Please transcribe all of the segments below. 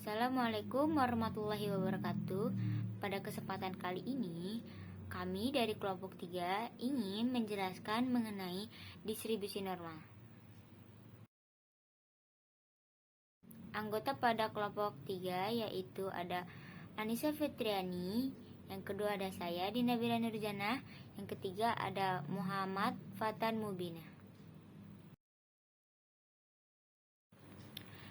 Assalamualaikum warahmatullahi wabarakatuh. Pada kesempatan kali ini, kami dari kelompok 3 ingin menjelaskan mengenai distribusi normal. Anggota pada kelompok 3 yaitu ada Anissa Fitriani, yang kedua ada saya Dinabila Nurjana, yang ketiga ada Muhammad Fatan Mubina.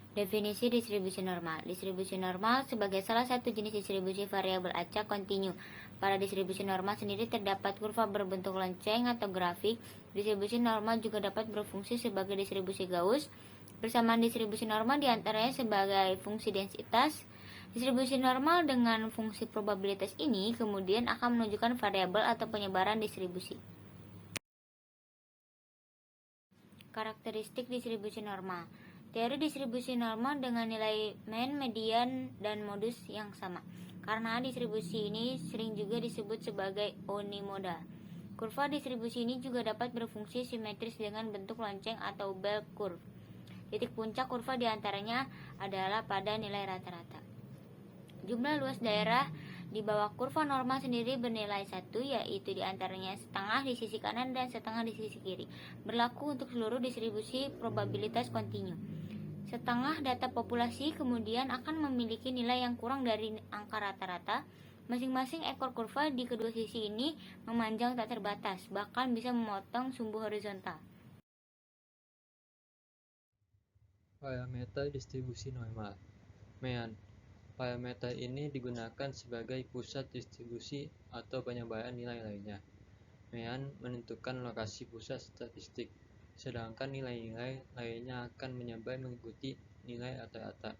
Definisi distribusi normal. Distribusi normal sebagai salah satu jenis distribusi variabel acak kontinu. Pada distribusi normal sendiri terdapat kurva berbentuk lonceng atau grafik. Distribusi normal juga dapat berfungsi sebagai distribusi Gauss. Persamaan distribusi normal diantaranya sebagai fungsi densitas. Distribusi normal dengan fungsi probabilitas ini kemudian akan menunjukkan variabel atau penyebaran distribusi. Karakteristik distribusi normal. Teori distribusi normal dengan nilai mean, median, dan modus yang sama. Karena distribusi ini sering juga disebut sebagai unimodal. Kurva distribusi ini juga dapat berfungsi simetris dengan bentuk lonceng atau bell curve. Titik puncak kurva diantaranya adalah pada nilai rata-rata. Jumlah luas daerah di bawah kurva normal sendiri bernilai 1, yaitu diantaranya setengah di sisi kanan dan setengah di sisi kiri. Berlaku untuk seluruh distribusi probabilitas kontinu. Setengah data populasi kemudian akan memiliki nilai yang kurang dari angka rata-rata. Masing-masing ekor kurva di kedua sisi ini memanjang tak terbatas, bahkan bisa memotong sumbu horizontal. Parameter distribusi normal. Mean. Parameter ini digunakan sebagai pusat distribusi atau penyebaran nilai lainnya. Mean menentukan lokasi pusat statistik, sedangkan nilai-nilai lainnya akan menyebar mengikuti nilai rata-rata.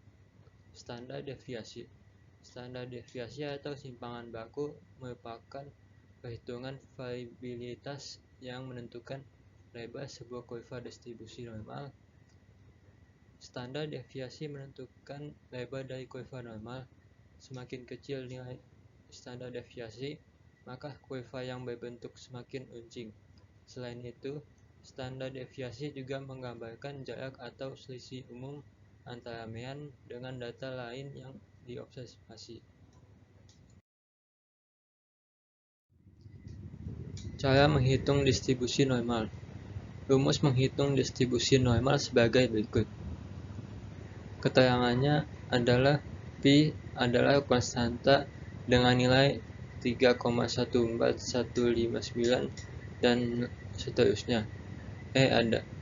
Standar deviasi. Standar deviasi atau simpangan baku merupakan perhitungan variabilitas yang menentukan lebar sebuah kurva distribusi normal. Standar deviasi menentukan lebar dari kurva normal. Semakin kecil nilai standar deviasi, maka kurva yang berbentuk semakin runcing. Selain itu, standar deviasi juga menggambarkan jarak atau selisih umum antara mean dengan data lain yang diobservasi. Cara menghitung distribusi normal. Rumus menghitung distribusi normal sebagai berikut. Keterangannya adalah Pi adalah konstanta dengan nilai 3,14159 dan seterusnya. E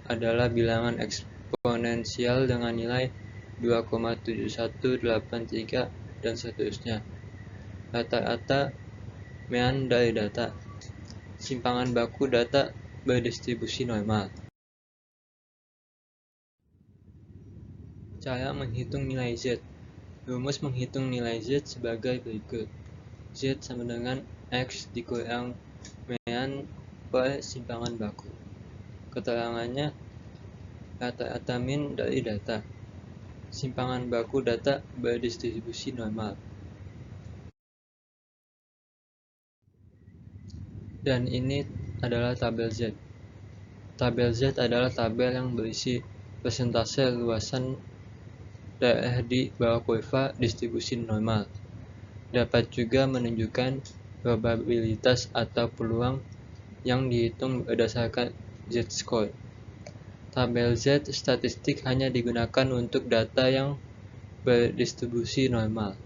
adalah bilangan eksponensial dengan nilai 2,7183 dan seterusnya. Rata-rata mean dari data. Simpangan baku data berdistribusi normal. Cara menghitung nilai Z. Rumus menghitung nilai Z sebagai berikut. Z sama dengan X dikurang mean per simpangan baku. Keterangannya rata-rata mean dari data. Simpangan baku data berdistribusi normal. Dan ini adalah tabel Z. Tabel Z adalah tabel yang berisi persentase luasan daerah di bawah kurva distribusi normal. Dapat juga menunjukkan probabilitas atau peluang yang dihitung berdasarkan Z-score. Tabel Z statistik hanya digunakan untuk data yang berdistribusi normal.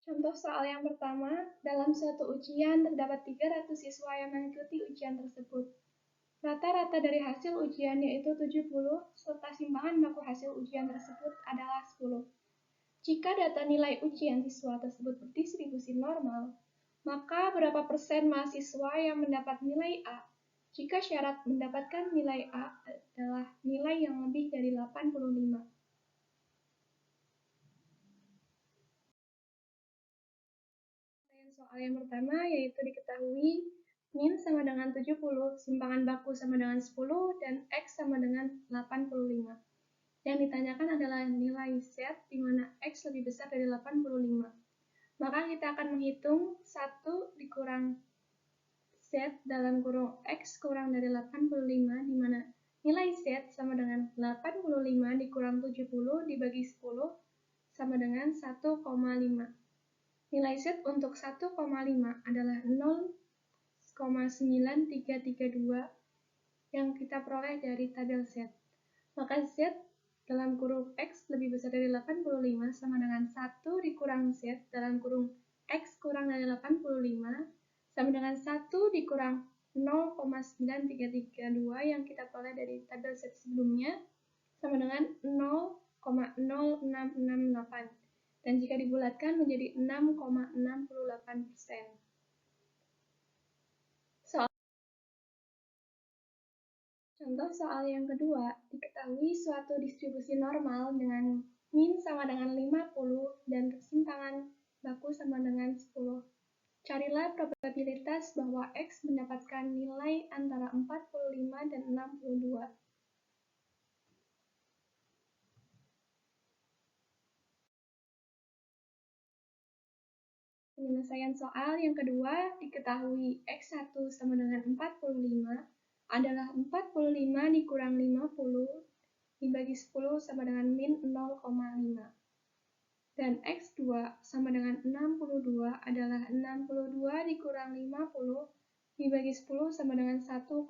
Contoh soal yang pertama, dalam suatu ujian terdapat 300 siswa yang mengikuti ujian tersebut. Rata-rata dari hasil ujian yaitu 70, serta simpangan baku hasil ujian tersebut adalah 10. Jika data nilai ujian siswa tersebut berdistribusi normal, maka berapa persen mahasiswa yang mendapat nilai A? Jika syarat mendapatkan nilai A adalah nilai yang lebih dari 85. Soal yang pertama yaitu diketahui min sama dengan 70, simpangan baku sama dengan 10, dan X sama dengan 85. Yang ditanyakan adalah nilai Z di mana X lebih besar dari 85. Maka kita akan menghitung 1 dikurang Z dalam kurung X kurang dari 85, di mana nilai Z sama dengan 85 70 dibagi 10 sama dengan 1,5. Nilai Z untuk 1,5 adalah 0,9332 yang kita peroleh dari tabel Z. Maka Z dalam kurung X lebih besar dari 85 sama dengan 1 dikurang Z dalam kurung X kurang dari 85 sama dengan 1 dikurang 0,9332 yang kita peroleh dari tabel Z sebelumnya sama dengan 0,0668 dan jika dibulatkan menjadi 6,68%. Contoh soal yang kedua, diketahui suatu distribusi normal dengan min sama dengan 50 dan persimpangan baku sama dengan 10. Carilah probabilitas bahwa X mendapatkan nilai antara 45 dan 62. Penyelesaian soal yang kedua, diketahui X1 sama dengan 45 adalah 45 dikurang 50 dibagi 10 sama dengan min 0,5. Dan X2 sama dengan 62 adalah 62 dikurang 50 dibagi 10 sama dengan 1,2.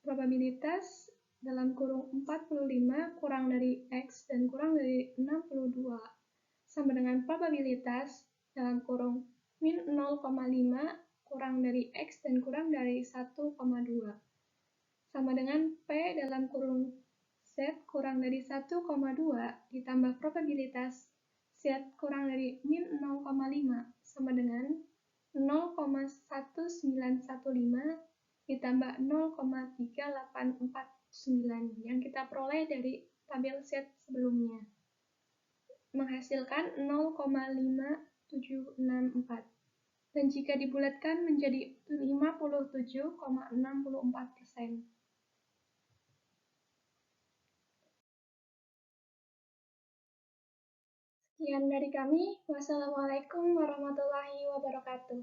Probabilitas dalam kurung 45 kurang dari X dan kurang dari 62 sama dengan probabilitas dalam kurung min 0,5 kurang dari X dan kurang dari 1,2 sama dengan P dalam kurung Z kurang dari 1,2 ditambah probabilitas Z kurang dari min 0,5 sama dengan 0,1915 ditambah 0,3849 yang kita peroleh dari tabel Z sebelumnya menghasilkan 0,5764 dan jika dibulatkan menjadi 57,64%. Sekian dari kami. Wassalamualaikum warahmatullahi wabarakatuh.